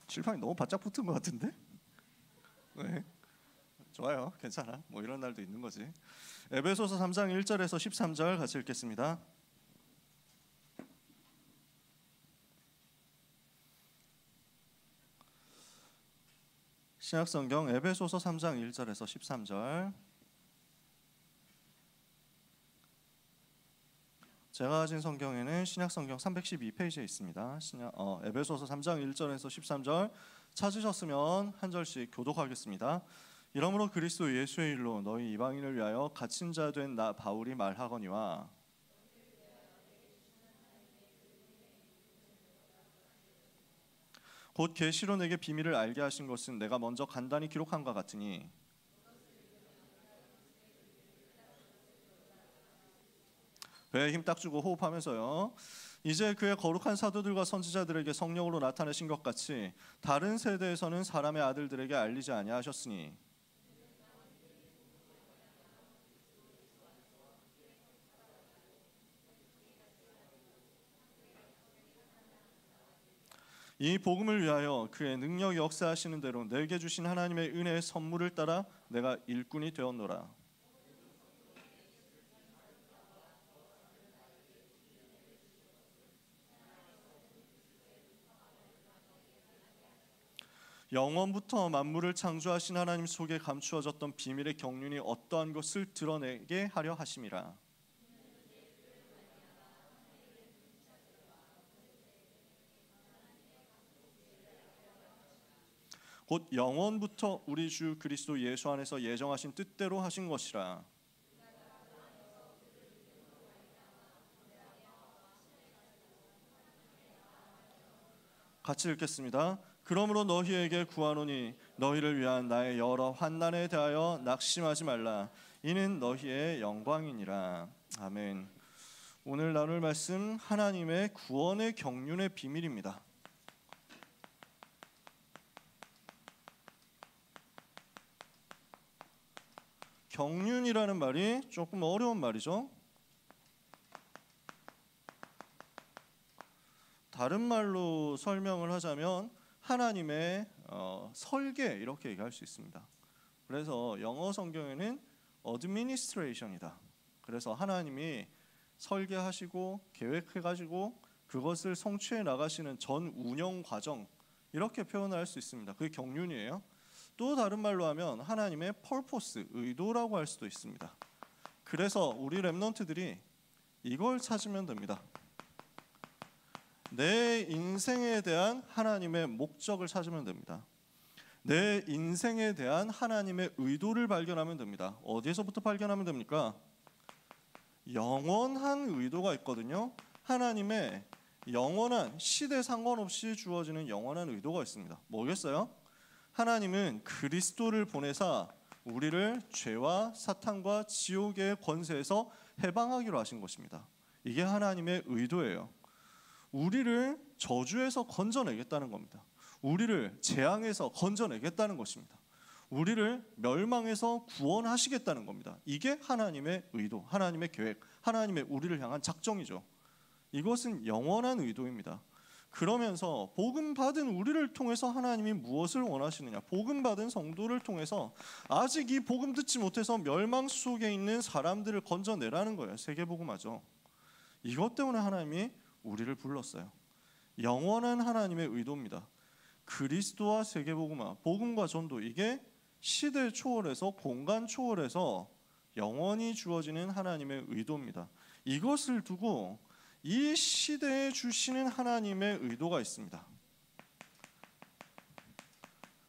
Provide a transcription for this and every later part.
칠판이 너무 바짝 붙은 것 같은데? 네. 좋아요. 괜찮아. 뭐 이런 날도 있는 거지. 에베소서 3장 1절에서 13절 같이 읽겠습니다. 신약성경 에베소서 3장 1절에서 13절. 제가 가진 성경에는 신약성경 312페이지에 있습니다. 에베소서 3장 1절에서 13절 찾으셨으면 한 절씩 교독하겠습니다. 이러므로 그리스도 예수의 일로 너희 이방인을 위하여 갇힌 자 된 나 바울이 말하거니와 곧 계시로 내게 비밀을 알게 하신 것은 내가 먼저 간단히 기록한 것 같으니 배에 힘 딱 주고 호흡하면서요. 이제 그의 거룩한 사도들과 선지자들에게 성령으로 나타내신 것 같이 다른 세대에서는 사람의 아들들에게 알리지 아니하셨으니 이 복음을 위하여 그의 능력이 역사하시는 대로 내게 주신 하나님의 은혜의 선물을 따라 내가 일꾼이 되었노라. 영원부터 만물을 창조하신 하나님 속에 감추어졌던 비밀의 경륜이 어떠한 것을 드러내게 하려 하심이라. 곧 영원부터 우리 주 그리스도 예수 안에서 예정하신 뜻대로 하신 것이라. 같이 읽겠습니다. 그러므로 너희에게 구하노니 너희를 위한 나의 여러 환난에 대하여 낙심하지 말라. 이는 너희의 영광이니라. 아멘. 오늘 나눌 말씀 하나님의 구원의 경륜의 비밀입니다. 경륜이라는 말이 조금 어려운 말이죠. 다른 말로 설명을 하자면 하나님의 설계 이렇게 얘기할 수 있습니다. 그래서 영어 성경에는 administration이다. 그래서 하나님이 설계하시고 계획해가지고 그것을 성취해 나가시는 전 운영 과정 이렇게 표현할 수 있습니다. 그게 경륜이에요. 또 다른 말로 하면 하나님의 purpose, 의도라고 할 수도 있습니다. 그래서 우리 렘넌트들이 이걸 찾으면 됩니다. 내 인생에 대한 하나님의 목적을 찾으면 됩니다. 내 인생에 대한 하나님의 의도를 발견하면 됩니다. 어디에서부터 발견하면 됩니까? 영원한 의도가 있거든요. 하나님의 영원한 시대 상관없이 주어지는 영원한 의도가 있습니다. 뭐겠어요? 하나님은 그리스도를 보내사 우리를 죄와 사탄과 지옥의 권세에서 해방하기로 하신 것입니다. 이게 하나님의 의도예요. 우리를 저주에서 건져내겠다는 겁니다. 우리를 재앙에서 건져내겠다는 것입니다. 우리를 멸망에서 구원하시겠다는 겁니다. 이게 하나님의 의도, 하나님의 계획, 하나님의 우리를 향한 작정이죠. 이것은 영원한 의도입니다. 그러면서 복음 받은 우리를 통해서 하나님이 무엇을 원하시느냐? 복음 받은 성도를 통해서 아직 이 복음 듣지 못해서 멸망 속에 있는 사람들을 건져내라는 거예요. 세계복음화죠. 이것 때문에 하나님이 우리를 불렀어요. 영원한 하나님의 의도입니다. 그리스도와 세계복음화, 복음과 전도, 이게 시대 초월해서 공간 초월해서 영원히 주어지는 하나님의 의도입니다. 이것을 두고 이 시대에 주시는 하나님의 의도가 있습니다.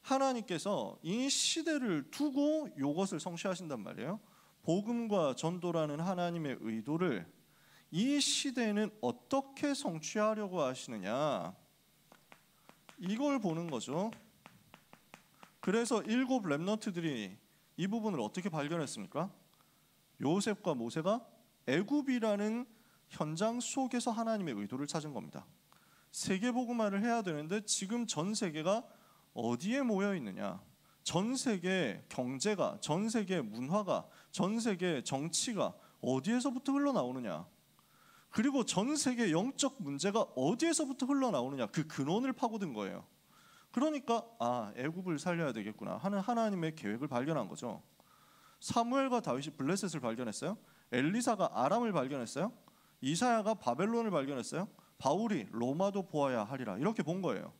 하나님께서 이 시대를 두고 이것을 성취하신단 말이에요. 복음과 전도라는 하나님의 의도를 이 시대에는 어떻게 성취하려고 하시느냐, 이걸 보는 거죠. 그래서 7 렘넌트들이 이 부분을 어떻게 발견했습니까? 요셉과 모세가 애굽이라는 현장 속에서 하나님의 의도를 찾은 겁니다. 세계복음화를 해야 되는데 지금 전 세계가 어디에 모여 있느냐? 전 세계 경제가, 전 세계 문화가, 전 세계 정치가 어디에서부터 흘러나오느냐? 그리고 전 세계 영적 문제가 어디에서부터 흘러나오느냐? 그 근원을 파고든 거예요. 그러니까 애굽을 살려야 되겠구나 하는 하나님의 계획을 발견한 거죠. 사무엘과 다윗이 블레셋을 발견했어요. 엘리사가 아람을 발견했어요. 이사야가 바벨론을 발견했어요. 바울이 로마도 보아야 하리라 이렇게 본 거예요.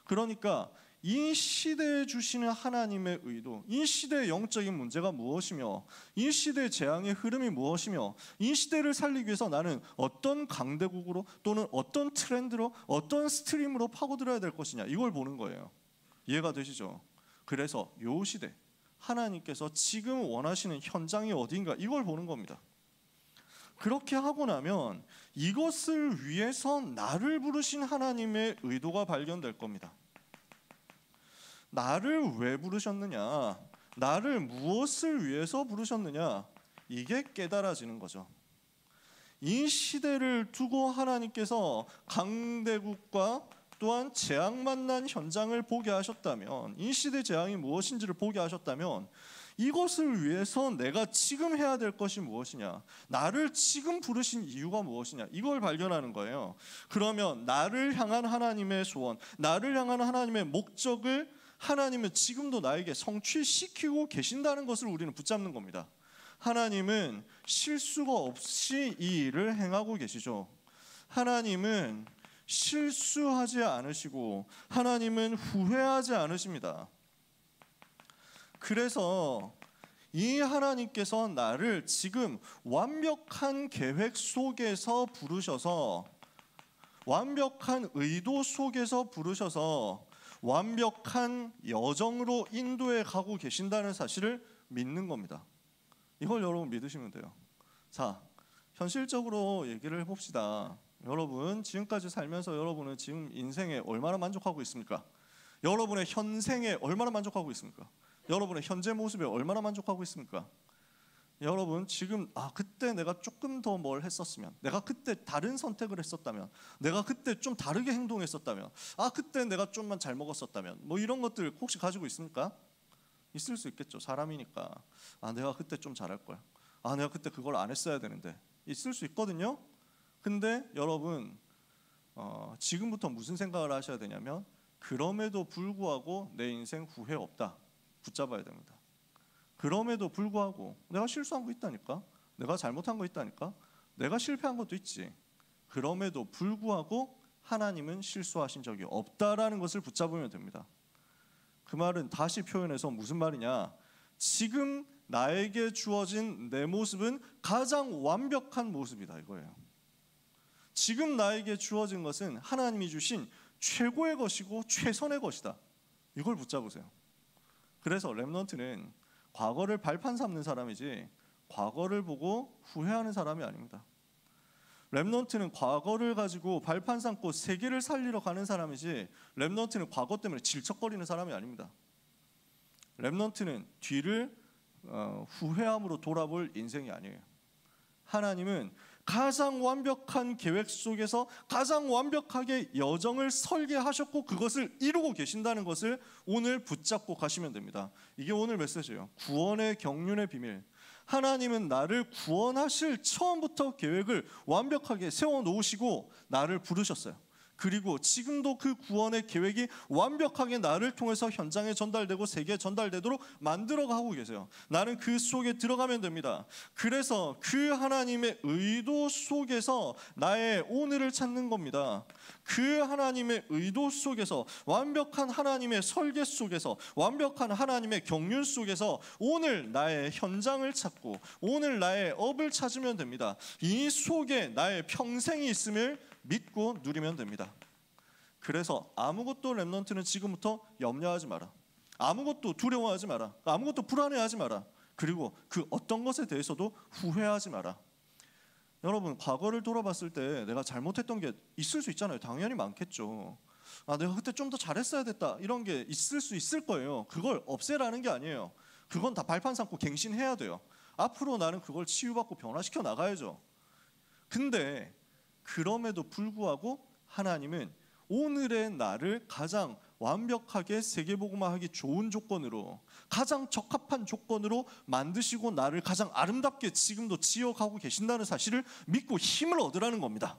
그러니까 이 시대에 주시는 하나님의 의도, 이 시대의 영적인 문제가 무엇이며, 이 시대의 재앙의 흐름이 무엇이며, 이 시대를 살리기 위해서 나는 어떤 강대국으로 또는 어떤 트렌드로 어떤 스트림으로 파고들어야 될 것이냐, 이걸 보는 거예요. 이해가 되시죠? 그래서 이 시대 하나님께서 지금 원하시는 현장이 어디인가, 이걸 보는 겁니다. 그렇게 하고 나면 이것을 위해서 나를 부르신 하나님의 의도가 발견될 겁니다. 나를 왜 부르셨느냐, 나를 무엇을 위해서 부르셨느냐, 이게 깨달아지는 거죠. 이 시대를 두고 하나님께서 강대국과 또한 재앙 만난 현장을 보게 하셨다면, 이 시대 재앙이 무엇인지를 보게 하셨다면, 이것을 위해서 내가 지금 해야 될 것이 무엇이냐, 나를 지금 부르신 이유가 무엇이냐, 이걸 발견하는 거예요. 그러면 나를 향한 하나님의 소원, 나를 향한 하나님의 목적을 하나님은 지금도 나에게 성취시키고 계신다는 것을 우리는 붙잡는 겁니다. 하나님은 실수가 없이 이 일을 행하고 계시죠. 하나님은 실수하지 않으시고 하나님은 후회하지 않으십니다. 그래서 이 하나님께서 나를 지금 완벽한 계획 속에서 부르셔서, 완벽한 의도 속에서 부르셔서 완벽한 여정으로 인도해 가고 계신다는 사실을 믿는 겁니다. 이걸 여러분 믿으시면 돼요. 자, 현실적으로 얘기를 해봅시다. 여러분 지금까지 살면서 여러분은 지금 인생에 얼마나 만족하고 있습니까? 여러분의 현생에 얼마나 만족하고 있습니까? 여러분의 현재 모습에 얼마나 만족하고 있습니까? 여러분 지금 그때 내가 조금 더 뭘 했었으면, 내가 그때 다른 선택을 했었다면, 내가 그때 좀 다르게 행동했었다면, 그때 내가 좀만 잘 먹었었다면, 뭐 이런 것들 혹시 가지고 있습니까? 있을 수 있겠죠. 사람이니까. 내가 그때 좀 잘할 거야. 내가 그때 그걸 안 했어야 되는데. 있을 수 있거든요. 근데 여러분 지금부터 무슨 생각을 하셔야 되냐면, 그럼에도 불구하고 내 인생 후회 없다. 붙잡아야 됩니다. 그럼에도 불구하고 내가 실수한 거 있다니까, 내가 잘못한 거 있다니까, 내가 실패한 것도 있지. 그럼에도 불구하고 하나님은 실수하신 적이 없다라는 것을 붙잡으면 됩니다. 그 말은 다시 표현해서 무슨 말이냐, 지금 나에게 주어진 내 모습은 가장 완벽한 모습이다 이거예요. 지금 나에게 주어진 것은 하나님이 주신 최고의 것이고 최선의 것이다. 이걸 붙잡으세요. 그래서 렘넌트는 과거를 발판 삼는 사람이지 과거를 보고 후회하는 사람이 아닙니다. 렘넌트는 과거를 가지고 발판 삼고 세계를 살리러 가는 사람이지, 렘넌트는 과거 때문에 질척거리는 사람이 아닙니다. 렘넌트는 뒤를 후회함으로 돌아볼 인생이 아니에요. 하나님은 가장 완벽한 계획 속에서 가장 완벽하게 여정을 설계하셨고 그것을 이루고 계신다는 것을 오늘 붙잡고 가시면 됩니다. 이게 오늘 메시지예요. 구원의 경륜의 비밀. 하나님은 나를 구원하실 처음부터 계획을 완벽하게 세워놓으시고 나를 부르셨어요. 그리고 지금도 그 구원의 계획이 완벽하게 나를 통해서 현장에 전달되고 세계에 전달되도록 만들어가고 계세요. 나는 그 속에 들어가면 됩니다. 그래서 그 하나님의 의도 속에서 나의 오늘을 찾는 겁니다. 그 하나님의 의도 속에서, 완벽한 하나님의 설계 속에서, 완벽한 하나님의 경륜 속에서 오늘 나의 현장을 찾고 오늘 나의 업을 찾으면 됩니다. 이 속에 나의 평생이 있음을 믿고 누리면 됩니다. 그래서 아무것도 렘넌트는 지금부터 염려하지 마라. 아무것도 두려워하지 마라. 아무것도 불안해하지 마라. 그리고 그 어떤 것에 대해서도 후회하지 마라. 여러분 과거를 돌아봤을 때 내가 잘못했던 게 있을 수 있잖아요. 당연히 많겠죠. 내가 그때 좀 더 잘했어야 됐다, 이런 게 있을 수 있을 거예요. 그걸 없애라는 게 아니에요. 그건 다 발판 삼고 갱신해야 돼요. 앞으로 나는 그걸 치유받고 변화시켜 나가야죠. 근데 그럼에도 불구하고 하나님은 오늘의 나를 가장 완벽하게 세계복음화하기 좋은 조건으로, 가장 적합한 조건으로 만드시고 나를 가장 아름답게 지금도 지어가고 계신다는 사실을 믿고 힘을 얻으라는 겁니다.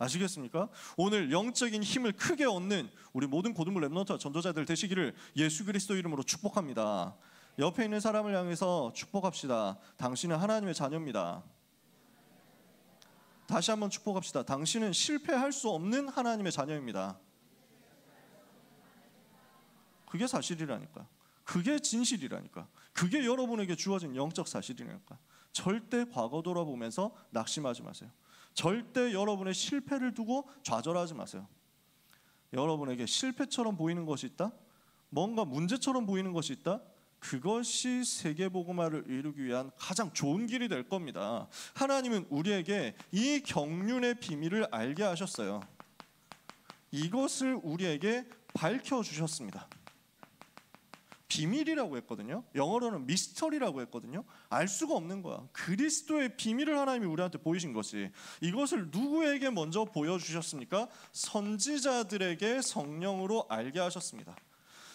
아시겠습니까? 오늘 영적인 힘을 크게 얻는 우리 모든 고등부 랩넌트와 전도자들 되시기를 예수 그리스도 이름으로 축복합니다. 옆에 있는 사람을 향해서 축복합시다. 당신은 하나님의 자녀입니다. 다시 한번 축복합시다. 당신은 실패할 수 없는 하나님의 자녀입니다. 그게 사실이라니까. 그게 진실이라니까. 그게 여러분에게 주어진 영적 사실이라니까. 절대 과거 돌아보면서 낙심하지 마세요. 절대 여러분의 실패를 두고 좌절하지 마세요. 여러분에게 실패처럼 보이는 것이 있다? 뭔가 문제처럼 보이는 것이 있다? 그것이 세계복음화를 이루기 위한 가장 좋은 길이 될 겁니다. 하나님은 우리에게 이 경륜의 비밀을 알게 하셨어요. 이것을 우리에게 밝혀주셨습니다. 비밀이라고 했거든요. 영어로는 미스터리라고 했거든요. 알 수가 없는 거야. 그리스도의 비밀을 하나님이 우리한테 보이신 것이, 이것을 누구에게 먼저 보여주셨습니까? 선지자들에게 성령으로 알게 하셨습니다.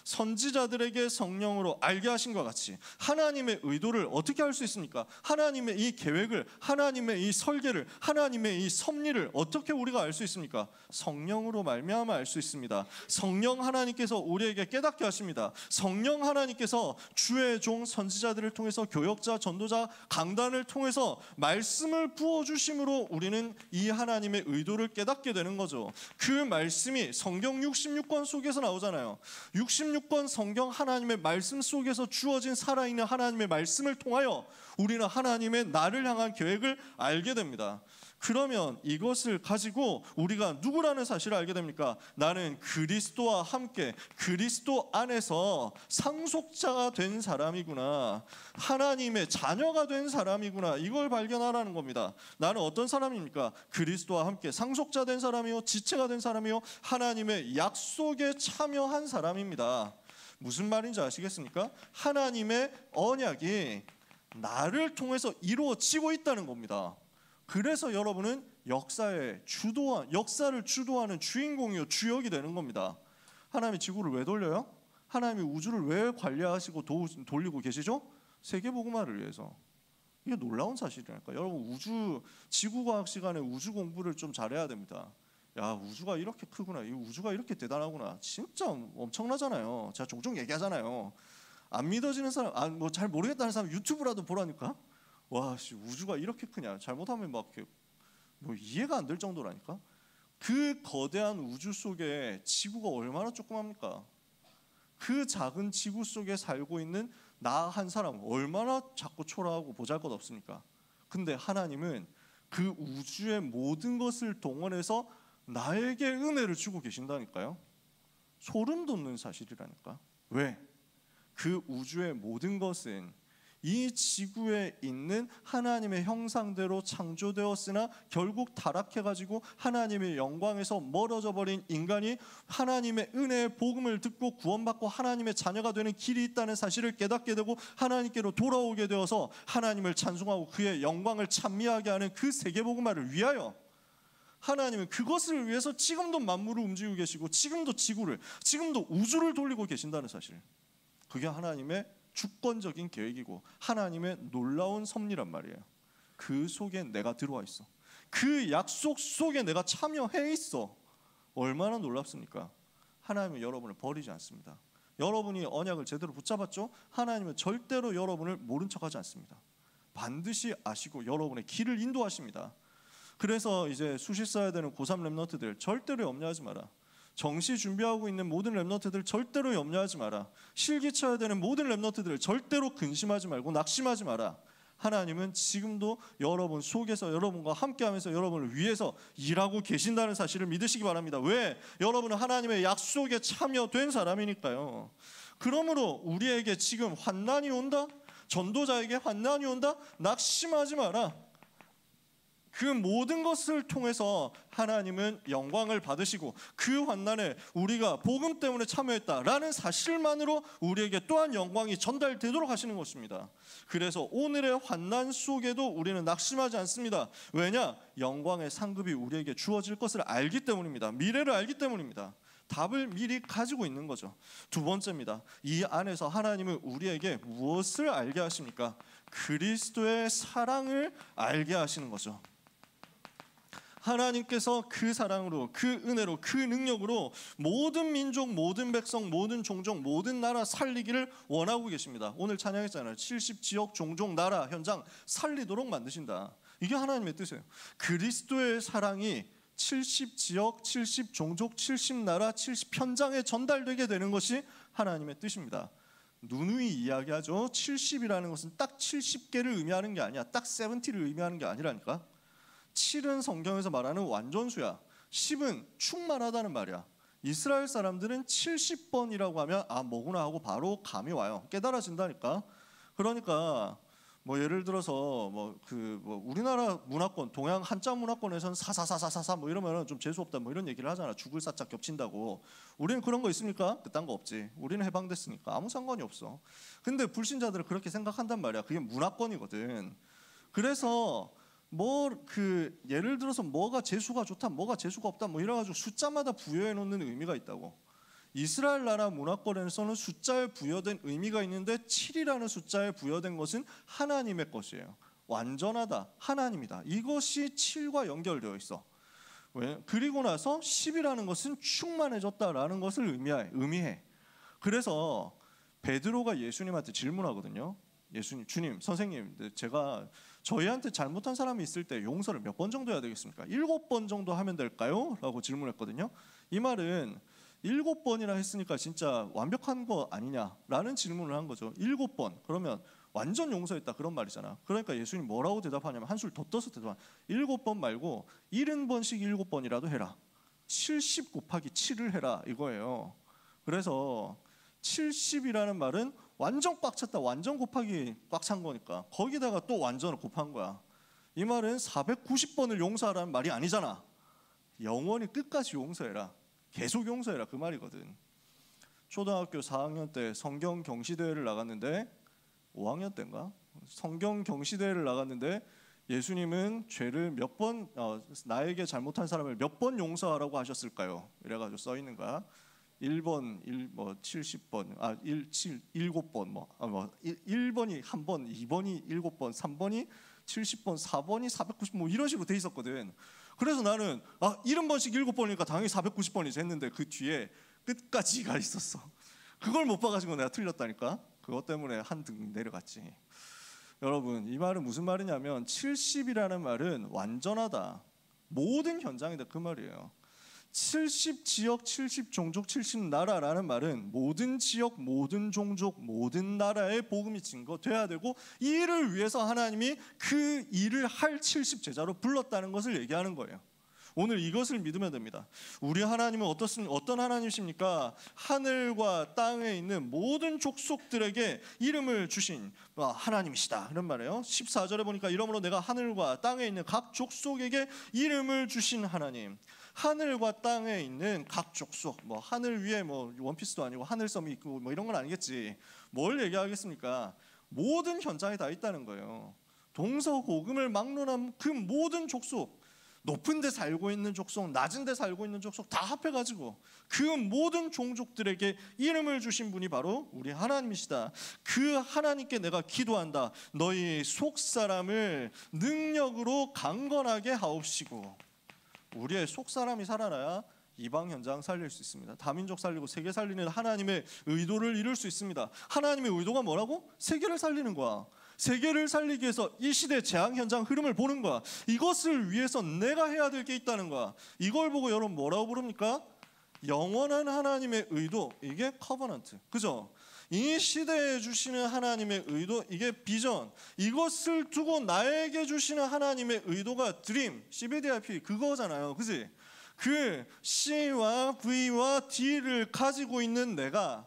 선지자들에게 성령으로 알게 하신 것 같이 하나님의 의도를 어떻게 알 수 있습니까? 하나님의 이 계획을, 하나님의 이 설계를, 하나님의 이 섭리를 어떻게 우리가 알 수 있습니까? 성령으로 말미암아 알 수 있습니다. 성령 하나님께서 우리에게 깨닫게 하십니다. 성령 하나님께서 주의 종 선지자들을 통해서 교역자, 전도자, 강단을 통해서 말씀을 부어주심으로 우리는 이 하나님의 의도를 깨닫게 되는 거죠. 그 말씀이 성경 66권 속에서 나오잖아요. 66권 성경 하나님의 말씀 속에서 주어진 살아있는 하나님의 말씀을 통하여 우리는 하나님의 나를 향한 계획을 알게 됩니다. 그러면 이것을 가지고 우리가 누구라는 사실을 알게 됩니까? 나는 그리스도와 함께 그리스도 안에서 상속자가 된 사람이구나, 하나님의 자녀가 된 사람이구나, 이걸 발견하라는 겁니다. 나는 어떤 사람입니까? 그리스도와 함께 상속자 된 사람이요, 지체가 된 사람이요, 하나님의 약속에 참여한 사람입니다. 무슨 말인지 아시겠습니까? 하나님의 언약이 나를 통해서 이루어지고 있다는 겁니다. 그래서 여러분은 역사를 주도하는 주인공이요, 주역이 되는 겁니다. 하나님이 지구를 왜 돌려요? 하나님이 우주를 왜 관리하시고 돌리고 계시죠? 세계복음화를 위해서. 이게 놀라운 사실이니까. 여러분, 지구과학 시간에 우주 공부를 좀 잘해야 됩니다. 야, 우주가 이렇게 크구나, 이 우주가 이렇게 대단하구나, 진짜 엄청나잖아요. 제가 종종 얘기하잖아요. 안 믿어지는 사람, 뭐 잘 모르겠다는 사람 유튜브라도 보라니까. 와, 우주가 이렇게 크냐, 잘못하면 막 뭐 이해가 안 될 정도라니까. 그 거대한 우주 속에 지구가 얼마나 조그맣니까? 그 작은 지구 속에 살고 있는 나 한 사람 얼마나 작고 초라하고 보잘것없습니까? 근데 하나님은 그 우주의 모든 것을 동원해서 나에게 은혜를 주고 계신다니까요. 소름 돋는 사실이라니까. 왜? 그 우주의 모든 것은 이 지구에 있는 하나님의 형상대로 창조되었으나 결국 타락해가지고 하나님의 영광에서 멀어져 버린 인간이 하나님의 은혜의 복음을 듣고 구원받고 하나님의 자녀가 되는 길이 있다는 사실을 깨닫게 되고 하나님께로 돌아오게 되어서 하나님을 찬송하고 그의 영광을 찬미하게 하는 그 세계복음화를 위하여 하나님은 그것을 위해서 지금도 만물을 움직이고 계시고 지금도 우주를 돌리고 계신다는 사실. 그게 하나님의 주권적인 계획이고 하나님의 놀라운 섭리란 말이에요. 그 속에 내가 들어와 있어. 그 약속 속에 내가 참여해 있어. 얼마나 놀랍습니까? 하나님은 여러분을 버리지 않습니다. 여러분이 언약을 제대로 붙잡았죠? 하나님은 절대로 여러분을 모른 척하지 않습니다. 반드시 아시고 여러분의 길을 인도하십니다. 그래서 이제 수시 써야 되는 고3 랩넌트들 절대로 염려하지 마라. 정시 준비하고 있는 모든 랩넌트들 절대로 염려하지 마라. 실기 쳐야 되는 모든 랩넌트들 절대로 근심하지 말고 낙심하지 마라. 하나님은 지금도 여러분 속에서 여러분과 함께하면서 여러분을 위해서 일하고 계신다는 사실을 믿으시기 바랍니다. 왜? 여러분은 하나님의 약속에 참여된 사람이니까요. 그러므로 우리에게 지금 환난이 온다? 전도자에게 환난이 온다? 낙심하지 마라. 그 모든 것을 통해서 하나님은 영광을 받으시고 그 환난에 우리가 복음 때문에 참여했다라는 사실만으로 우리에게 또한 영광이 전달되도록 하시는 것입니다. 그래서 오늘의 환난 속에도 우리는 낙심하지 않습니다. 왜냐? 영광의 상급이 우리에게 주어질 것을 알기 때문입니다. 미래를 알기 때문입니다. 답을 미리 가지고 있는 거죠. 두 번째입니다. 이 안에서 하나님은 우리에게 무엇을 알게 하십니까? 그리스도의 사랑을 알게 하시는 거죠. 하나님께서 그 사랑으로, 그 은혜로, 그 능력으로 모든 민족, 모든 백성, 모든 종족, 모든 나라 살리기를 원하고 계십니다. 오늘 찬양했잖아요. 70지역 종족 나라 현장 살리도록 만드신다. 이게 하나님의 뜻이에요. 그리스도의 사랑이 70지역, 70종족, 70나라, 70현장에 전달되게 되는 것이 하나님의 뜻입니다. 누누이 이야기하죠. 70이라는 것은 딱 70개를 의미하는 게 아니야. 딱 70를 의미하는 게 아니라니까. 7은 성경에서 말하는 완전수야. 10은 충만하다는 말이야. 이스라엘 사람들은 70번이라고 하면 아 뭐구나 하고 바로 감이 와요. 깨달아진다니까. 그러니까 뭐 예를 들어서 우리나라 문화권, 동양 한자 문화권에서는 사사사사사사 뭐 이러면은 좀 재수 없다 뭐 이런 얘기를 하잖아. 죽을 사자 겹친다고. 우리는 그런 거 있습니까? 그딴 거 없지. 우리는 해방됐으니까 아무 상관이 없어. 근데 불신자들은 그렇게 생각한단 말이야. 그게 문화권이거든. 그래서 예를 들어서 뭐가 재수가 좋다, 뭐가 재수가 없다 뭐 이래가지고 숫자마다 부여해 놓는 의미가 있다고. 이스라엘 나라 문화권에서는 숫자에 부여된 의미가 있는데 7이라는 숫자에 부여된 것은 하나님의 것이에요. 완전하다, 하나님이다. 이것이 7과 연결되어 있어. 왜? 그리고 나서 10이라는 것은 충만해졌다라는 것을 의미해. 그래서 베드로가 예수님한테 질문하거든요. 예수님, 주님, 선생님, 제가 저희한테 잘못한 사람이 있을 때 용서를 몇 번 정도 해야 되겠습니까? 7번 정도 하면 될까요? 라고 질문했거든요. 이 말은 7번이나 했으니까 진짜 완벽한 거 아니냐라는 질문을 한 거죠. 7번 그러면 완전 용서했다 그런 말이잖아. 그러니까 예수님 뭐라고 대답하냐면 한술 더 떠서 대답하냐. 7번 말고 70번씩 7번이라도 해라. 70 곱하기 7을 해라 이거예요. 그래서 70이라는 말은 완전 꽉 찼다. 완전 곱하기 꽉 찬 거니까 거기다가 또 완전을 곱한 거야. 이 말은 490번을 용서하라는 말이 아니잖아. 영원히 끝까지 용서해라. 계속 용서해라 그 말이거든. 초등학교 4학년 때 성경 경시대회를 나갔는데 5학년 때인가? 성경 경시대회를 나갔는데 예수님은 죄를 몇 번 나에게 잘못한 사람을 몇 번 용서하라고 하셨을까요? 이래가지고 써 있는 거야. 1번 70번 7번 1번이 1번 2번이 7번 3번이 70번 4번이 490 뭐 이런 식으로 돼 있었거든. 그래서 나는 70번씩 7번이니까 당연히 490번이지 했는데 그 뒤에 끝까지가 있었어. 그걸 못 봐가지고 내가 틀렸다니까. 그것 때문에 한 등 내려갔지. 여러분 이 말은 무슨 말이냐면 70이라는 말은 완전하다. 모든 현장이다 그 말이에요. 70지역, 70종족, 70나라라는 말은 모든 지역, 모든 종족, 모든 나라의 복음이 증거돼야 되고 이 일을 위해서 하나님이 그 일을 할 70제자로 불렀다는 것을 얘기하는 거예요. 오늘 이것을 믿으면 됩니다. 우리 하나님은 어떤 하나님이십니까? 하늘과 땅에 있는 모든 족속들에게 이름을 주신 하나님이시다 이런 말이에요. 14절에 보니까 이러므로 내가 하늘과 땅에 있는 각 족속에게 이름을 주신 하나님. 하늘과 땅에 있는 각 족속, 하늘 위에 원피스도 아니고 하늘섬이 있고 이런 건 아니겠지. 뭘 얘기하겠습니까? 모든 현장에 다 있다는 거예요. 동서고금을 막론한 그 모든 족속, 높은 데 살고 있는 족속, 낮은 데 살고 있는 족속 다 합해가지고 그 모든 종족들에게 이름을 주신 분이 바로 우리 하나님이시다. 그 하나님께 내가 기도한다. 너희 속사람을 능력으로 강건하게 하옵시고. 우리의 속사람이 살아나야 이방 현장 살릴 수 있습니다. 다민족 살리고 세계 살리는 하나님의 의도를 이룰 수 있습니다. 하나님의 의도가 뭐라고? 세계를 살리는 거야. 세계를 살리기 위해서 이 시대 재앙 현장 흐름을 보는 거야. 이것을 위해서 내가 해야 될 게 있다는 거야. 이걸 보고 여러분 뭐라고 부릅니까? 영원한 하나님의 의도. 이게 커버넌트. 그죠? 이 시대에 주시는 하나님의 의도, 이게 비전. 이것을 두고 나에게 주시는 하나님의 의도가 드림, CBDIP 그거잖아요. 그지? 그 C와 V와 D를 가지고 있는 내가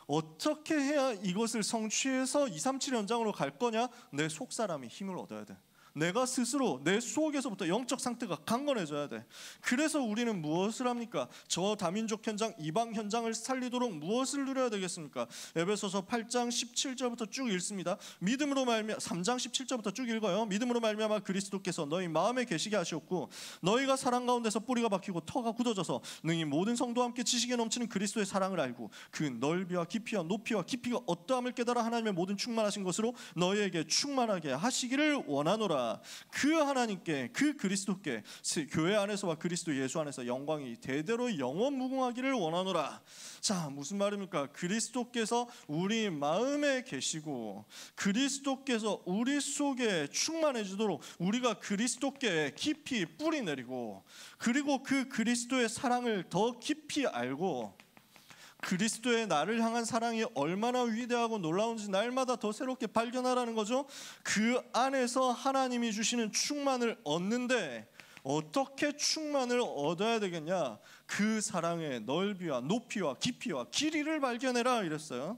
어떻게 해야 이것을 성취해서 237 현장으로 갈 거냐? 내 속사람이 힘을 얻어야 돼. 내가 스스로 내 속에서부터 영적 상태가 강건해져야 돼. 그래서 우리는 무엇을 합니까? 저 다민족 현장, 이방 현장을 살리도록 무엇을 누려야 되겠습니까? 에베소서 8장 17절부터 쭉 읽습니다. 믿음으로 말미암아 3장 17절부터 쭉 읽어요. 믿음으로 말미암아 그리스도께서 너희 마음에 계시게 하시었고 너희가 사랑 가운데서 뿌리가 박히고 터가 굳어져서 능히 모든 성도와 함께 지식에 넘치는 그리스도의 사랑을 알고 그 넓이와 깊이와 높이와 깊이가 어떠함을 깨달아 하나님의 모든 충만하신 것으로 너희에게 충만하게 하시기를 원하노라. 아니라 그 하나님께, 그 그리스도께, 교회 안에서와 그리스도 예수 안에서 영광이 대대로 영원 무궁하기를 원하노라. 자, 무슨 말입니까? 그리스도께서 우리 마음에 계시고 그리스도께서 우리 속에 충만해지도록 우리가 그리스도께 깊이 뿌리 내리고, 그리고 그 그리스도의 사랑을 더 깊이 알고, 그리스도의 나를 향한 사랑이 얼마나 위대하고 놀라운지 날마다 더 새롭게 발견하라는 거죠. 그 안에서 하나님이 주시는 충만을 얻는데 어떻게 충만을 얻어야 되겠냐? 그 사랑의 넓이와 높이와 깊이와 길이를 발견해라 이랬어요.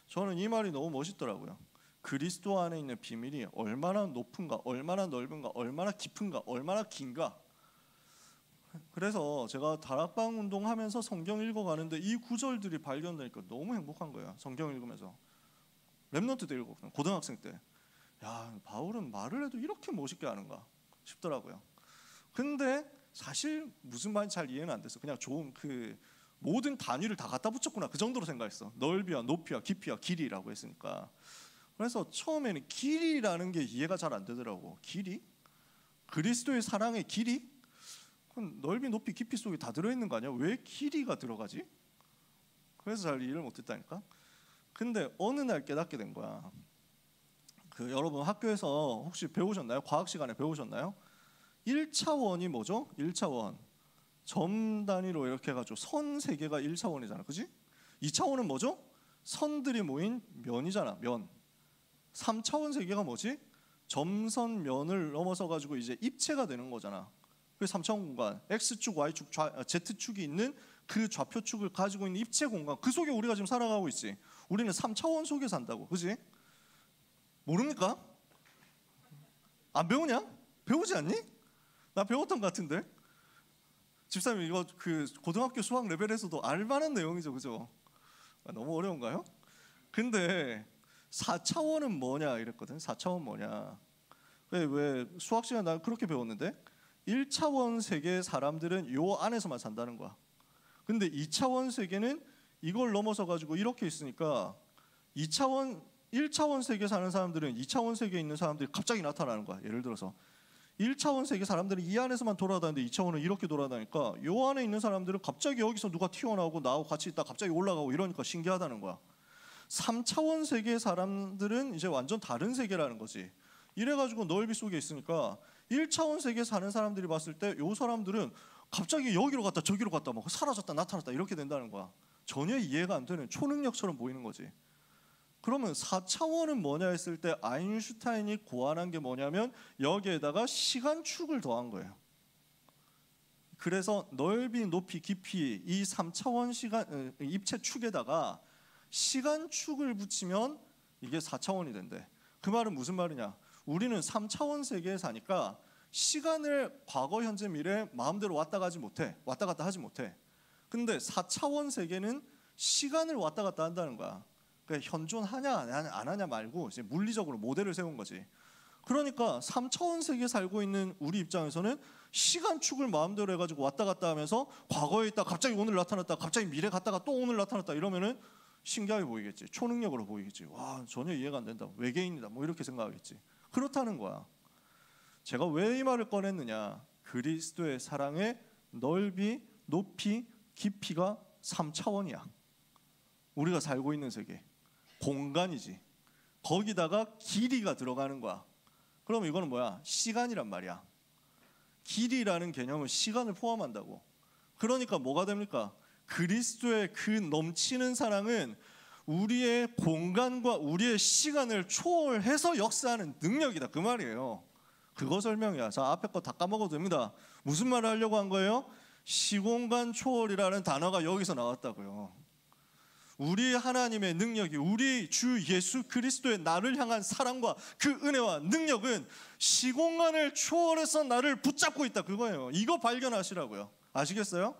저는 이 말이 너무 멋있더라고요. 그리스도 안에 있는 비밀이 얼마나 높은가, 얼마나 넓은가, 얼마나 깊은가, 얼마나 긴가. 그래서 제가 다락방 운동하면서 성경 읽어가는데 이 구절들이 발견되니까 너무 행복한 거예요. 성경 읽으면서 랩넌트 때 읽었거든요. 고등학생 때. 야, 바울은 말을 해도 이렇게 멋있게 하는가 싶더라고요. 근데 사실 무슨 말인지 잘 이해는 안 됐어. 그냥 좋은 그 모든 단위를 다 갖다 붙였구나 그 정도로 생각했어. 넓이와 높이와 깊이와 길이라고 했으니까. 그래서 처음에는 길이라는 게 이해가 잘 안 되더라고. 길이? 그리스도의 사랑의 길이? 그건 넓이, 높이, 깊이 속에 다 들어있는 거 아니야? 왜 길이가 들어가지? 그래서 잘 이해를 못했다니까. 근데 어느 날 깨닫게 된 거야. 여러분 학교에서 혹시 배우셨나요? 과학 시간에 배우셨나요? 1차원이 뭐죠? 1차원 점 단위로 이렇게 해가지고 선 3개가 1차원이잖아, 그지? 2차원은 뭐죠? 선들이 모인 면이잖아, 면. 3차원 세계가 뭐지? 점선 면을 넘어서 가지고 이제 입체가 되는 거잖아. 그 3차원 공간, X축, Y축, Z축이 있는 그 좌표축을 가지고 있는 입체 공간, 그 속에 우리가 지금 살아가고 있지. 우리는 3차원 속에 산다고, 그지? 모릅니까? 안 배우냐? 배우지 않니? 나 배웠던 것 같은데. 집사님 이거 그 고등학교 수학 레벨에서도 알만한 내용이죠, 그죠? 너무 어려운가요? 근데 4차원은 뭐냐 이랬거든. 4차원 뭐냐? 왜 수학 시간 난 그렇게 배웠는데 1차원 세계의 사람들은 요 안에서만 산다는 거야. 근데 2차원 세계는 이걸 넘어서 가지고 이렇게 있으니까 1차원 세계 사는 사람들은 2차원 세계에 있는 사람들이 갑자기 나타나는 거야. 예를 들어서 1차원 세계 사람들은 이 안에서만 돌아다니는데 2차원은 이렇게 돌아다니까 요 안에 있는 사람들은 갑자기 여기서 누가 튀어나오고 나하고 같이 있다 갑자기 올라가고 이러니까 신기하다는 거야. 3차원 세계의 사람들은 이제 완전 다른 세계라는 거지. 이래가지고 넓이 속에 있으니까 1차원 세계 사는 사람들이 봤을 때 요 사람들은 갑자기 여기로 갔다 저기로 갔다 막 사라졌다 나타났다 이렇게 된다는 거야. 전혀 이해가 안 되는 초능력처럼 보이는 거지. 그러면 4차원은 뭐냐 했을 때 아인슈타인이 고안한 게 뭐냐면 여기에다가 시간축을 더한 거예요. 그래서 넓이, 높이, 깊이 이 3차원 시간 입체축에다가 시간축을 붙이면 이게 4차원이 된대. 그 말은 무슨 말이냐? 우리는 3차원 세계에 사니까 시간을 과거, 현재, 미래 마음대로 왔다 갔다 하지 못해. 근데 4차원 세계는 시간을 왔다 갔다 한다는 거야. 그러니까 현존하냐 안 하냐 말고 이제 물리적으로 모델을 세운 거지. 그러니까 3차원 세계에 살고 있는 우리 입장에서는 시간축을 마음대로 해가지고 왔다 갔다 하면서 과거에 있다 갑자기 오늘 나타났다 갑자기 미래 갔다가 또 오늘 나타났다 이러면은 신기하게 보이겠지. 초능력으로 보이겠지. 와, 전혀 이해가 안 된다. 외계인이다. 뭐 이렇게 생각하겠지. 그렇다는 거야. 제가 왜 이 말을 꺼냈느냐? 그리스도의 사랑의 넓이, 높이, 깊이가 3차원이야. 우리가 살고 있는 세계. 공간이지. 거기다가 길이가 들어가는 거야. 그럼 이거는 뭐야? 시간이란 말이야. 길이라는 개념은 시간을 포함한다고. 그러니까 뭐가 됩니까? 그리스도의 그 넘치는 사랑은 우리의 공간과 우리의 시간을 초월해서 역사하는 능력이다 그 말이에요. 그거 설명이야. 자, 앞에 거 다 까먹어도 됩니다. 무슨 말을 하려고 한 거예요? 시공간 초월이라는 단어가 여기서 나왔다고요. 우리 하나님의 능력이 우리 주 예수 그리스도의 나를 향한 사랑과 그 은혜와 능력은 시공간을 초월해서 나를 붙잡고 있다 그거예요. 이거 발견하시라고요. 아시겠어요?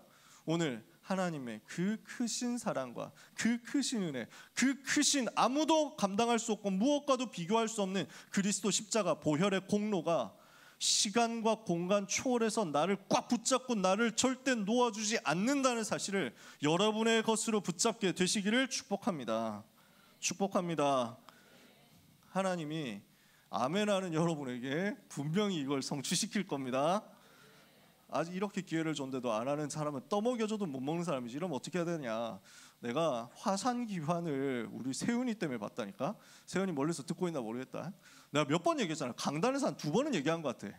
오늘 하나님의 그 크신 사랑과 그 크신 은혜, 그 크신 아무도 감당할 수 없고 무엇과도 비교할 수 없는 그리스도 십자가 보혈의 공로가 시간과 공간 초월해서 나를 꽉 붙잡고 나를 절대 놓아주지 않는다는 사실을 여러분의 것으로 붙잡게 되시기를 축복합니다. 축복합니다. 하나님이 아멘하는 여러분에게 분명히 이걸 성취시킬 겁니다. 아직 이렇게 기회를 줬는데도 안 하는 사람은 떠먹여줘도 못 먹는 사람이지. 이러면 어떻게 해야 되냐. 내가 화산귀환을 우리 세훈이 때문에 봤다니까. 세훈이 멀리서 듣고 있나 모르겠다. 내가 몇 번 얘기했잖아. 강단에서 한 2번은 얘기한 것 같아.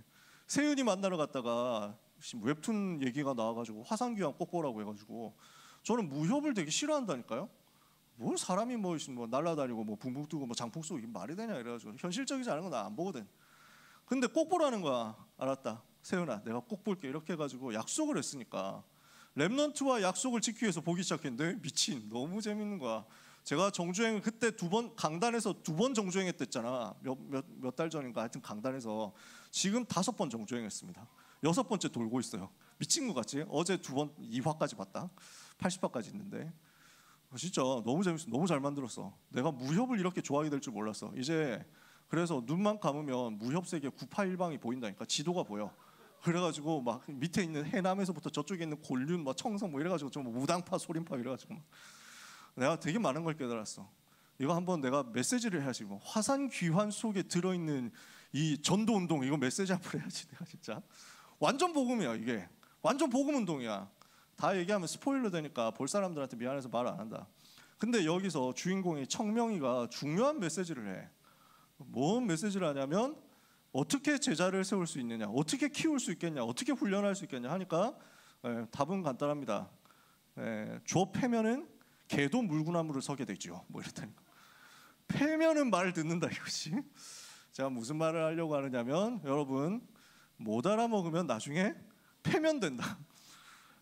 세훈이 만나러 갔다가 웹툰 얘기가 나와가지고 화산귀환 꼭 보라고 해가지고 저는 무협을 되게 싫어한다니까요. 뭘 사람이 뭐 날아다니고 뭐 붕붕 뜨고 뭐 장풍 쏘고 이게 말이 되냐 이래가지고 현실적이지 않은 건 나 안 보거든. 근데 꼭 보라는 거야. 알았다. 세훈아 내가 꼭 볼게 이렇게 해가지고 약속을 했으니까 렘넌트와 약속을 지키기 위해서 보기 시작했는데 미친 너무 재밌는 거야. 제가 정주행 그때 2번 강단에서 2번 정주행했댔잖아. 몇 달 전인가 하여튼 강단에서 지금 5번 정주행했습니다. 6번째 돌고 있어요. 미친 거 같지? 어제 2번 2화까지 봤다. 80화까지 있는데 진짜 너무 재밌어. 너무 잘 만들었어. 내가 무협을 이렇게 좋아하게 될 줄 몰랐어. 이제 그래서 눈만 감으면 무협 세계 981방이 보인다니까. 지도가 보여. 그래가지고 막 밑에 있는 해남에서부터 저쪽에 있는 곤륜, 뭐 청성 뭐 이래가지고 좀 무당파, 소림파 이래가지고 내가 되게 많은 걸 깨달았어. 이거 한번 내가 메시지를 해야지. 뭐 화산 귀환 속에 들어있는 이 전도 운동 이거 메시지 한번 해야지. 내가 진짜 완전 복음이야 이게. 완전 복음 운동이야. 다 얘기하면 스포일러 되니까 볼 사람들한테 미안해서 말 안 한다. 근데 여기서 주인공이 청명이가 중요한 메시지를 해. 뭔 메시지를 하냐면 어떻게 제자를 세울 수 있느냐, 어떻게 키울 수 있겠냐, 어떻게 훈련할 수 있겠냐 하니까 답은 간단합니다. 조 패면은 개도 물구나무를 서게 되죠. 뭐 이렇다니까. 패면은 말을 듣는다 이거지. 제가 무슨 말을 하려고 하느냐면 여러분 못 알아먹으면 나중에 패면 된다.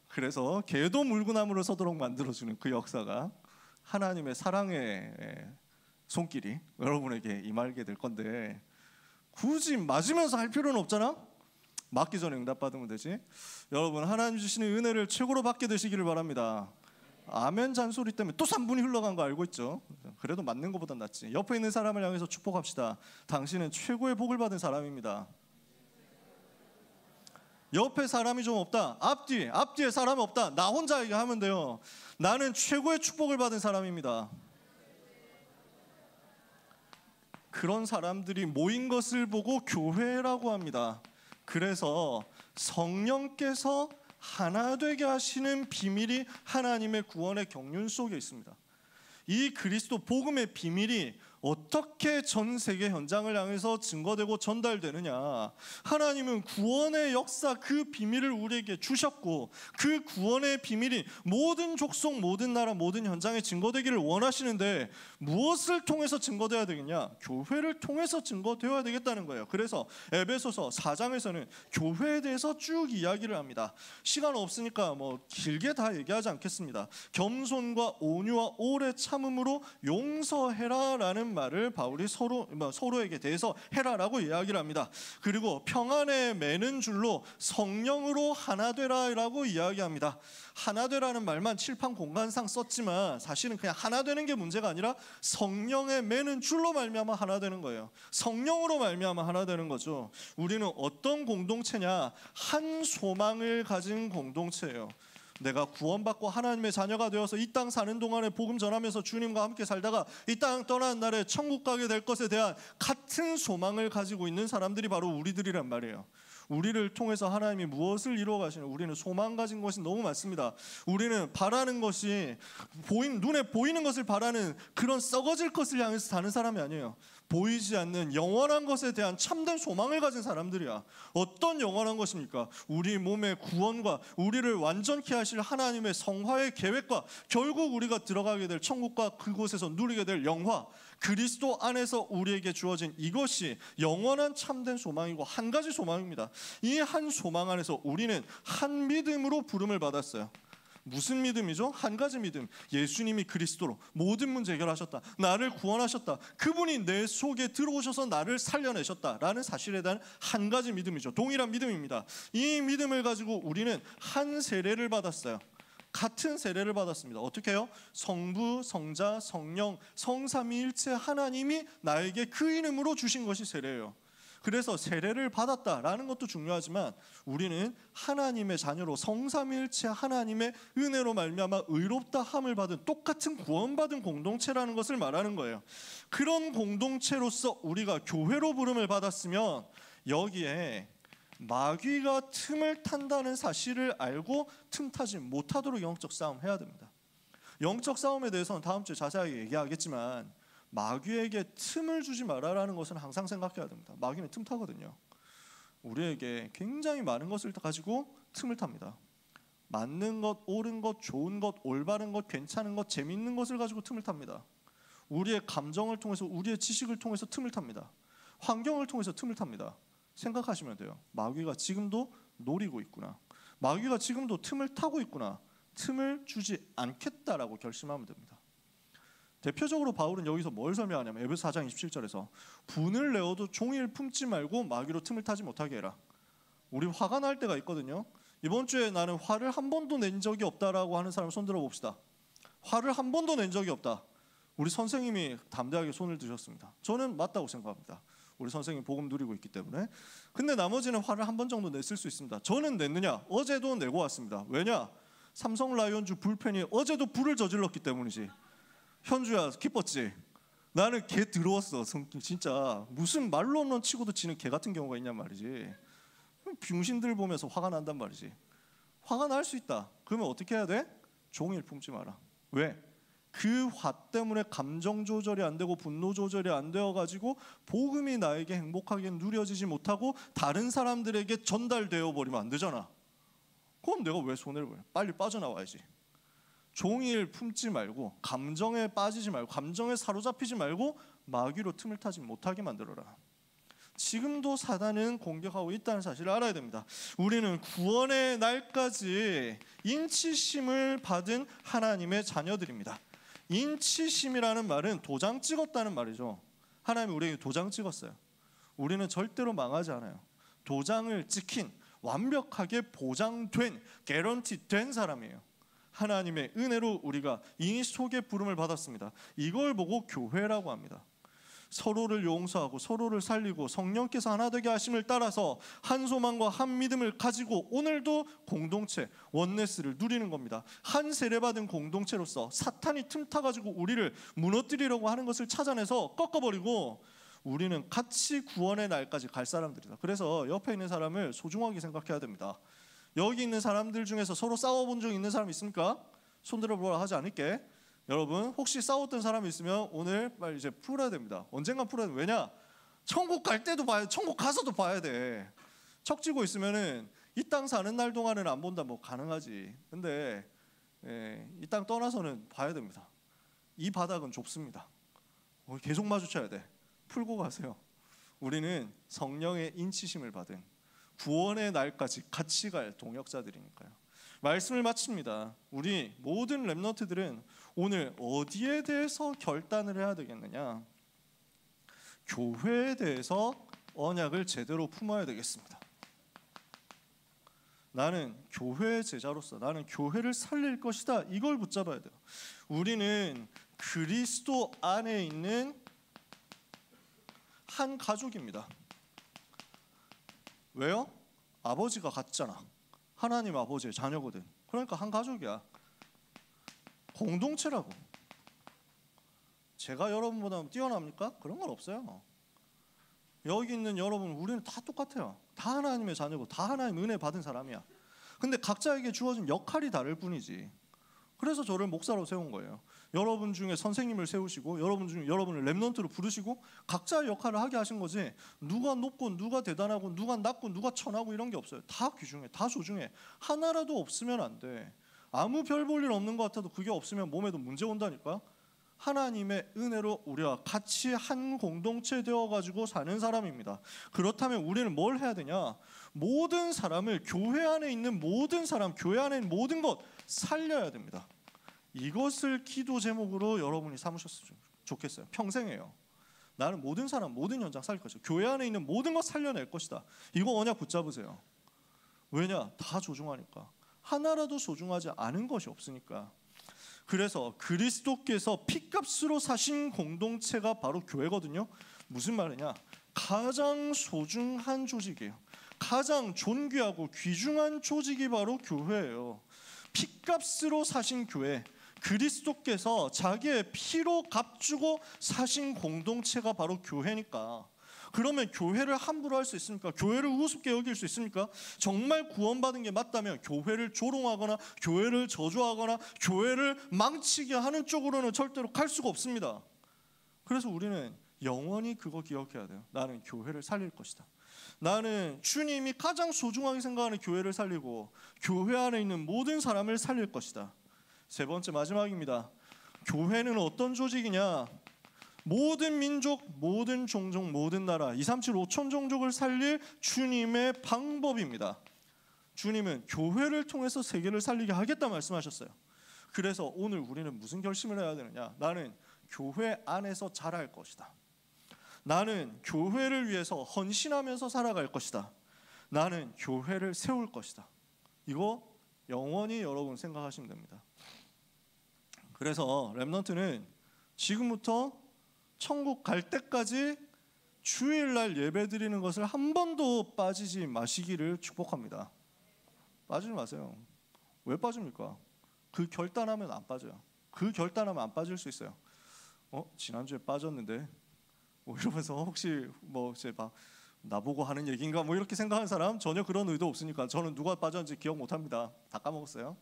그래서 개도 물구나무를 서도록 만들어주는 그 역사가 하나님의 사랑의 손길이 여러분에게 임하게 될 건데 굳이 맞으면서 할 필요는 없잖아. 맞기 전에 응답 받으면 되지. 여러분 하나님 주시는 은혜를 최고로 받게 되시기를 바랍니다. 아멘 잔소리 때문에 또 3분이 흘러간 거 알고 있죠? 그래도 맞는 것보단 낫지. 옆에 있는 사람을 향해서 축복합시다. 당신은 최고의 복을 받은 사람입니다. 옆에 사람이 좀 없다. 앞뒤에 사람이 없다. 나 혼자 얘기하면 돼요. 나는 최고의 축복을 받은 사람입니다. 그런 사람들이 모인 것을 보고 교회라고 합니다. 그래서 성령께서 하나 되게 하시는 비밀이 하나님의 구원의 경륜 속에 있습니다. 이 그리스도 복음의 비밀이 어떻게 전 세계 현장을 향해서 증거되고 전달되느냐. 하나님은 구원의 역사 그 비밀을 우리에게 주셨고 그 구원의 비밀이 모든 족속, 모든 나라, 모든 현장에 증거되기를 원하시는데 무엇을 통해서 증거되어야 되겠냐? 교회를 통해서 증거되어야 되겠다는 거예요. 그래서 에베소서 4장에서는 교회에 대해서 쭉 이야기를 합니다. 시간 없으니까 뭐 길게 다 얘기하지 않겠습니다. 겸손과 온유와 오래 참음으로 용서해라라는 말을 바울이 서로에게 대해서 해라라고 이야기를 합니다. 그리고 평안에 매는 줄로 성령으로 하나 되라라고 이야기합니다. 하나 되라는 말만 칠판 공간상 썼지만 사실은 그냥 하나 되는 게 문제가 아니라 성령에 매는 줄로 말미암아 하나 되는 거예요. 성령으로 말미암아 하나 되는 거죠. 우리는 어떤 공동체냐? 한 소망을 가진 공동체예요. 내가 구원받고 하나님의 자녀가 되어서 이 땅 사는 동안에 복음 전하면서 주님과 함께 살다가 이 땅 떠나는 날에 천국 가게 될 것에 대한 같은 소망을 가지고 있는 사람들이 바로 우리들이란 말이에요. 우리를 통해서 하나님이 무엇을 이루어 가시는, 우리는 소망 가진 것이 너무 많습니다. 우리는 바라는 것이 눈에 보이는 것을 바라는 그런 썩어질 것을 향해서 사는 사람이 아니에요. 보이지 않는 영원한 것에 대한 참된 소망을 가진 사람들이야. 어떤 영원한 것입니까? 우리 몸의 구원과 우리를 완전케 하실 하나님의 성화의 계획과 결국 우리가 들어가게 될 천국과 그곳에서 누리게 될 영화, 그리스도 안에서 우리에게 주어진 이것이 영원한 참된 소망이고 한 가지 소망입니다. 이 한 소망 안에서 우리는 한 믿음으로 부름을 받았어요. 무슨 믿음이죠? 한 가지 믿음. 예수님이 그리스도로 모든 문제 해결하셨다. 나를 구원하셨다. 그분이 내 속에 들어오셔서 나를 살려내셨다라는 사실에 대한 한 가지 믿음이죠. 동일한 믿음입니다. 이 믿음을 가지고 우리는 한 세례를 받았어요. 같은 세례를 받았습니다. 어떻게 해요? 성부, 성자, 성령, 성삼위일체 하나님이 나에게 그 이름으로 주신 것이 세례예요. 그래서 세례를 받았다라는 것도 중요하지만 우리는 하나님의 자녀로 성삼위일체 하나님의 은혜로 말미암아 의롭다 함을 받은 똑같은 구원받은 공동체라는 것을 말하는 거예요. 그런 공동체로서 우리가 교회로 부름을 받았으면 여기에 마귀가 틈을 탄다는 사실을 알고 틈타지 못하도록 영적 싸움 해야 됩니다. 영적 싸움에 대해서는 다음 주에 자세하게 얘기하겠지만 마귀에게 틈을 주지 말아라는 것은 항상 생각해야 됩니다. 마귀는 틈 타거든요. 우리에게 굉장히 많은 것을 가지고 틈을 탑니다. 맞는 것, 옳은 것, 좋은 것, 올바른 것, 괜찮은 것, 재미있는 것을 가지고 틈을 탑니다. 우리의 감정을 통해서, 우리의 지식을 통해서 틈을 탑니다. 환경을 통해서 틈을 탑니다. 생각하시면 돼요. 마귀가 지금도 노리고 있구나. 마귀가 지금도 틈을 타고 있구나. 틈을 주지 않겠다라고 결심하면 됩니다. 대표적으로 바울은 여기서 뭘 설명하냐면 에베소 4장 27절에서 분을 내어도 종일 품지 말고 마귀로 틈을 타지 못하게 해라. 우리 화가 날 때가 있거든요. 이번 주에 나는 화를 한 번도 낸 적이 없다라고 하는 사람 손 들어봅시다. 화를 한 번도 낸 적이 없다. 우리 선생님이 담대하게 손을 드셨습니다. 저는 맞다고 생각합니다. 우리 선생님 복음 누리고 있기 때문에. 근데 나머지는 화를 한 번 정도 냈을 수 있습니다. 저는 냈느냐? 어제도 내고 왔습니다. 왜냐? 삼성 라이온즈 불펜이 어제도 불을 저질렀기 때문이지. 현주야 기뻤지? 나는 개 더러웠어. 진짜 무슨 말로 홈런 치고도 치는 개 같은 경우가 있냔 말이지. 병신들 보면서 화가 난단 말이지. 화가 날 수 있다. 그러면 어떻게 해야 돼? 종일 품지 마라. 왜? 그 화 때문에 감정 조절이 안 되고 분노 조절이 안 되어가지고 복음이 나에게 행복하게 누려지지 못하고 다른 사람들에게 전달되어 버리면 안 되잖아. 그럼 내가 왜 손해를 보냐? 빨리 빠져나와야지. 종일 품지 말고 감정에 빠지지 말고 감정에 사로잡히지 말고 마귀로 틈을 타지 못하게 만들어라. 지금도 사단은 공격하고 있다는 사실을 알아야 됩니다. 우리는 구원의 날까지 인치심을 받은 하나님의 자녀들입니다. 인치심이라는 말은 도장 찍었다는 말이죠. 하나님이 우리에게 도장 찍었어요. 우리는 절대로 망하지 않아요. 도장을 찍힌 완벽하게 보장된 개런티된 사람이에요. 하나님의 은혜로 우리가 이 속에 부름을 받았습니다. 이걸 보고 교회라고 합니다. 서로를 용서하고 서로를 살리고 성령께서 하나 되게 하심을 따라서 한 소망과 한 믿음을 가지고 오늘도 공동체 원네스를 누리는 겁니다. 한 세례받은 공동체로서 사탄이 틈타가지고 우리를 무너뜨리려고 하는 것을 찾아내서 꺾어버리고 우리는 같이 구원의 날까지 갈 사람들이다. 그래서 옆에 있는 사람을 소중하게 생각해야 됩니다. 여기 있는 사람들 중에서 서로 싸워본 적 있는 사람 있습니까? 손 들어보라 하지 않을게. 여러분 혹시 싸웠던 사람이 있으면 오늘 빨리 이제 풀어야 됩니다. 언젠가 풀어야 돼. 왜냐? 천국 갈 때도 봐야 돼. 천국 가서도 봐야 돼. 척지고 있으면은 이 땅 사는 날 동안은 안 본다 뭐 가능하지. 근데 이 땅 떠나서는 봐야 됩니다. 이 바닥은 좁습니다. 계속 마주쳐야 돼. 풀고 가세요. 우리는 성령의 인치심을 받은 구원의 날까지 같이 갈 동역자들이니까요. 말씀을 마칩니다. 우리 모든 렘넌트들은 오늘 어디에 대해서 결단을 해야 되겠느냐? 교회에 대해서 언약을 제대로 품어야 되겠습니다. 나는 교회의 제자로서 나는 교회를 살릴 것이다. 이걸 붙잡아야 돼요. 우리는 그리스도 안에 있는 한 가족입니다. 왜요? 아버지가 같잖아. 하나님 아버지의 자녀거든. 그러니까 한 가족이야. 공동체라고. 제가 여러분보다 뛰어납니까? 그런 건 없어요. 여기 있는 여러분 우리는 다 똑같아요. 다 하나님의 자녀고 다 하나님 은혜 받은 사람이야. 근데 각자에게 주어진 역할이 다를 뿐이지. 그래서 저를 목사로 세운 거예요. 여러분 중에 선생님을 세우시고 여러분 중에 여러분을 렘넌트로 부르시고 각자의 역할을 하게 하신 거지. 누가 높고 누가 대단하고 누가 낮고 누가 천하고 이런 게 없어요. 다 귀중해. 다 소중해. 하나라도 없으면 안 돼. 아무 별 볼 일 없는 것 같아도 그게 없으면 몸에도 문제 온다니까. 하나님의 은혜로 우리와 같이 한 공동체 되어가지고 사는 사람입니다. 그렇다면 우리는 뭘 해야 되냐? 모든 사람을 교회 안에 있는 모든 사람, 교회 안에 있는 모든 것 살려야 됩니다. 이것을 기도 제목으로 여러분이 삼으셨으면 좋겠어요. 평생에요. 나는 모든 사람, 모든 현장 살릴 것이다. 교회 안에 있는 모든 것 살려낼 것이다. 이거 언약 붙잡으세요. 왜냐? 다 소중하니까. 하나라도 소중하지 않은 것이 없으니까. 그래서 그리스도께서 피값으로 사신 공동체가 바로 교회거든요. 무슨 말이냐? 가장 소중한 조직이에요. 가장 존귀하고 귀중한 조직이 바로 교회예요. 피값으로 사신 교회, 그리스도께서 자기의 피로 값주고 사신 공동체가 바로 교회니까, 그러면 교회를 함부로 할 수 있습니까? 교회를 우습게 여길 수 있습니까? 정말 구원받은 게 맞다면 교회를 조롱하거나 교회를 저주하거나 교회를 망치게 하는 쪽으로는 절대로 갈 수가 없습니다. 그래서 우리는 영원히 그거 기억해야 돼요. 나는 교회를 살릴 것이다. 나는 주님이 가장 소중하게 생각하는 교회를 살리고 교회 안에 있는 모든 사람을 살릴 것이다. 세 번째, 마지막입니다. 교회는 어떤 조직이냐? 모든 민족, 모든 종족, 모든 나라, 237 5천 종족을 살릴 주님의 방법입니다. 주님은 교회를 통해서 세계를 살리게 하겠다 말씀하셨어요. 그래서 오늘 우리는 무슨 결심을 해야 되느냐? 나는 교회 안에서 자랄 것이다. 나는 교회를 위해서 헌신하면서 살아갈 것이다. 나는 교회를 세울 것이다. 이거 영원히 여러분 생각하시면 됩니다. 그래서 렘넌트는 지금부터 천국 갈 때까지 주일날 예배 드리는 것을 한 번도 빠지지 마시기를 축복합니다. 빠지지 마세요. 왜 빠집니까? 그 결단하면 안 빠져요. 그 결단하면 안 빠질 수 있어요. 지난주에 빠졌는데 뭐 이러면서 혹시 뭐 이제 막 나보고 하는 얘기인가 뭐 이렇게 생각하는 사람 전혀 그런 의도 없으니까. 저는 누가 빠졌는지 기억 못합니다. 다 까먹었어요.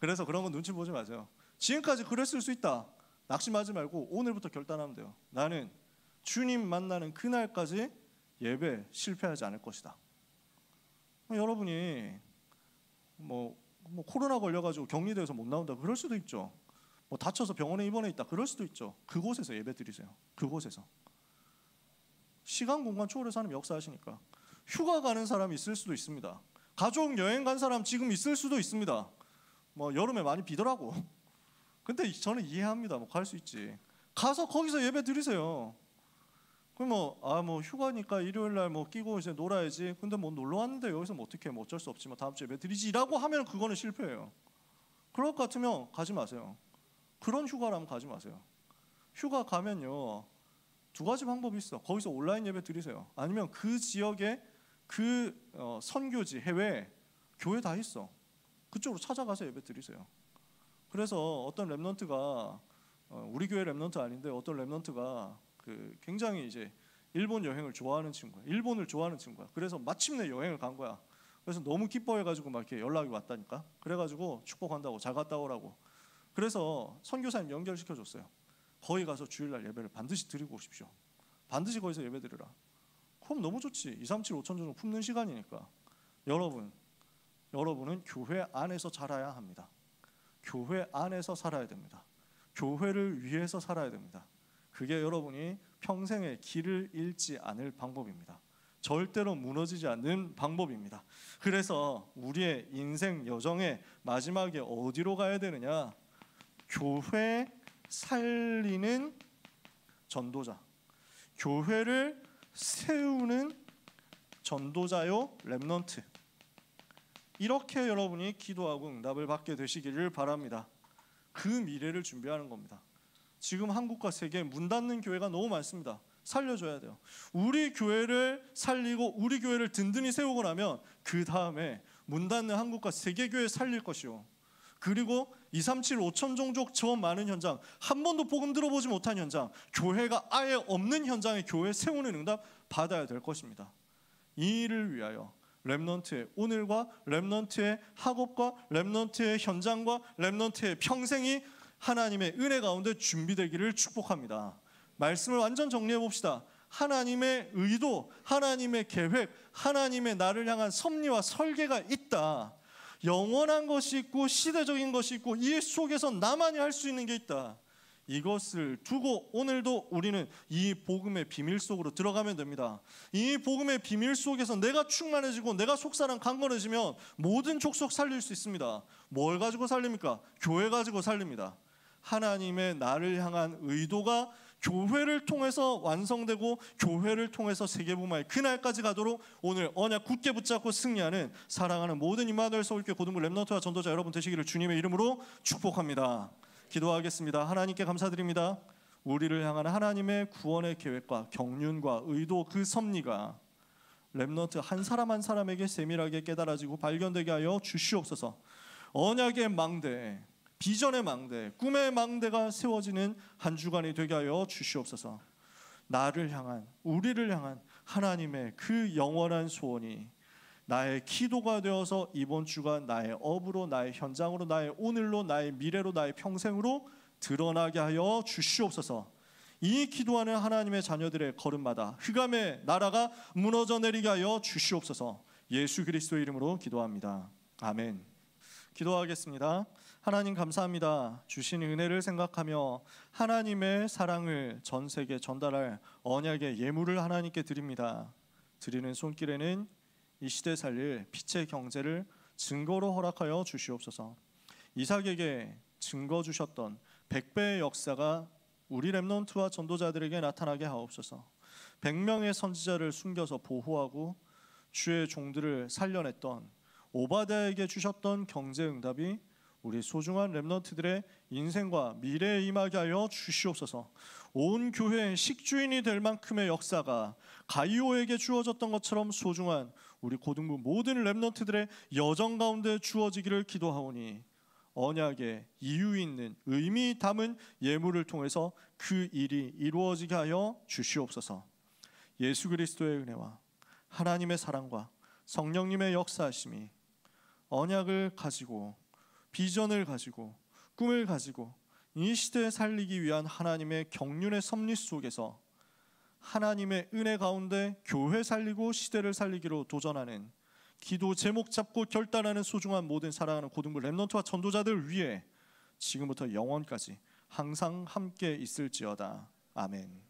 그래서 그런 건 눈치 보지 마세요. 지금까지 그랬을 수 있다. 낙심하지 말고 오늘부터 결단하면 돼요. 나는 주님 만나는 그날까지 예배 실패하지 않을 것이다. 여러분이 뭐 코로나 걸려가지고 격리돼서 못 나온다 그럴 수도 있죠. 뭐 다쳐서 병원에 입원해 있다 그럴 수도 있죠. 그곳에서 예배 드리세요. 그곳에서. 시간 공간 초월해서 하나님 역사하시니까. 휴가 가는 사람이 있을 수도 있습니다. 가족 여행 간 사람 지금 있을 수도 있습니다. 뭐 여름에 많이 비더라고. 근데 저는 이해합니다. 뭐 갈 수 있지. 가서 거기서 예배 드리세요. 그럼 뭐 휴가니까 일요일 날 뭐 끼고 이제 놀아야지. 근데 뭐 놀러 왔는데 여기서 뭐 어떻게 뭐 어쩔 수 없지. 뭐 다음 주에 예배 드리지라고 하면 그거는 실패예요. 그럴 것 같으면 가지 마세요. 그런 휴가라면 가지 마세요. 휴가 가면요 두 가지 방법이 있어. 거기서 온라인 예배 드리세요. 아니면 그 지역에 그 선교지 해외에 교회 다 있어. 그쪽으로 찾아가서 예배 드리세요. 그래서 어떤 렘넌트가 우리 교회 렘넌트 아닌데 어떤 렘넌트가 그 굉장히 이제 일본 여행을 좋아하는 친구야. 일본을 좋아하는 친구야. 그래서 마침내 여행을 간 거야. 그래서 너무 기뻐해가지고 막 이렇게 연락이 왔다니까. 그래가지고 축복한다고 잘 갔다 오라고. 그래서 선교사님 연결시켜줬어요. 거기 가서 주일날 예배를 반드시 드리고 오십시오. 반드시 거기서 예배 드리라. 그럼 너무 좋지. 237 5천 정도 품는 시간이니까. 여러분은 교회 안에서 자라야 합니다. 교회 안에서 살아야 됩니다. 교회를 위해서 살아야 됩니다. 그게 여러분이 평생의 길을 잃지 않을 방법입니다. 절대로 무너지지 않는 방법입니다. 그래서 우리의 인생 여정의 마지막에 어디로 가야 되느냐? 교회 살리는 전도자, 교회를 세우는 전도자요 렘넌트. 이렇게 여러분이 기도하고 응답을 받게 되시기를 바랍니다. 그 미래를 준비하는 겁니다. 지금 한국과 세계에 문 닫는 교회가 너무 많습니다. 살려줘야 돼요. 우리 교회를 살리고 우리 교회를 든든히 세우고 나면 그 다음에 문 닫는 한국과 세계교회 살릴 것이요. 그리고 237 5천 종족 저 많은 현장, 한 번도 복음 들어보지 못한 현장, 교회가 아예 없는 현장에 교회 세우는 응답 받아야 될 것입니다. 이 일을 위하여 렘넌트의 오늘과 렘넌트의 학업과 렘넌트의 현장과 렘넌트의 평생이 하나님의 은혜 가운데 준비되기를 축복합니다. 말씀을 완전 정리해 봅시다. 하나님의 의도, 하나님의 계획, 하나님의 나를 향한 섭리와 설계가 있다. 영원한 것이 있고 시대적인 것이 있고 이 속에서 나만이 할 수 있는 게 있다. 이것을 두고 오늘도 우리는 이 복음의 비밀 속으로 들어가면 됩니다. 이 복음의 비밀 속에서 내가 충만해지고 내가 속사람 강건해지면 모든 족속 살릴 수 있습니다. 뭘 가지고 살립니까? 교회 가지고 살립니다. 하나님의 나를 향한 의도가 교회를 통해서 완성되고 교회를 통해서 세계복음화의 그날까지 가도록 오늘 언약 굳게 붙잡고 승리하는 사랑하는 모든 임마누엘 서울교회 고등부 렘넌트와 전도자 여러분 되시기를 주님의 이름으로 축복합니다. 기도하겠습니다. 하나님께 감사드립니다. 우리를 향한 하나님의 구원의 계획과 경륜과 의도, 그 섭리가 렘넌트 한 사람 한 사람에게 세밀하게 깨달아지고 발견되게 하여 주시옵소서. 언약의 망대, 비전의 망대, 꿈의 망대가 세워지는 한 주간이 되게 하여 주시옵소서. 나를 향한, 우리를 향한 하나님의 그 영원한 소원이 나의 기도가 되어서 이번 주가 나의 업으로, 나의 현장으로, 나의 오늘로, 나의 미래로, 나의 평생으로 드러나게 하여 주시옵소서. 이 기도하는 하나님의 자녀들의 걸음마다 흑암의 나라가 무너져 내리게 하여 주시옵소서. 예수 그리스도의 이름으로 기도합니다. 아멘. 기도하겠습니다. 하나님 감사합니다. 주신 은혜를 생각하며 하나님의 사랑을 전 세계에 전달할 언약의 예물을 하나님께 드립니다. 드리는 손길에는 이 시대 살릴 빛의 경제를 증거로 허락하여 주시옵소서. 이삭에게 증거 주셨던 100배의 역사가 우리 렘넌트와 전도자들에게 나타나게 하옵소서. 100명의 선지자를 숨겨서 보호하고 주의 종들을 살려냈던 오바댜에게 주셨던 경제 응답이 우리 소중한 렘넌트들의 인생과 미래에 임하게 하여 주시옵소서. 온 교회의 식주인이 될 만큼의 역사가 가이오에게 주어졌던 것처럼 소중한 우리 고등부 모든 렘넌트들의 여정 가운데 주어지기를 기도하오니 언약의 이유 있는 의미 담은 예물을 통해서 그 일이 이루어지게 하여 주시옵소서. 예수 그리스도의 은혜와 하나님의 사랑과 성령님의 역사하심이 언약을 가지고 비전을 가지고 꿈을 가지고 이 시대에 살리기 위한 하나님의 경륜의 섭리 속에서 하나님의 은혜 가운데 교회 살리고 시대를 살리기로 도전하는 기도 제목 잡고 결단하는 소중한 모든 사랑하는 고등부 렘넌트와 전도자들 위해 지금부터 영원까지 항상 함께 있을지어다. 아멘.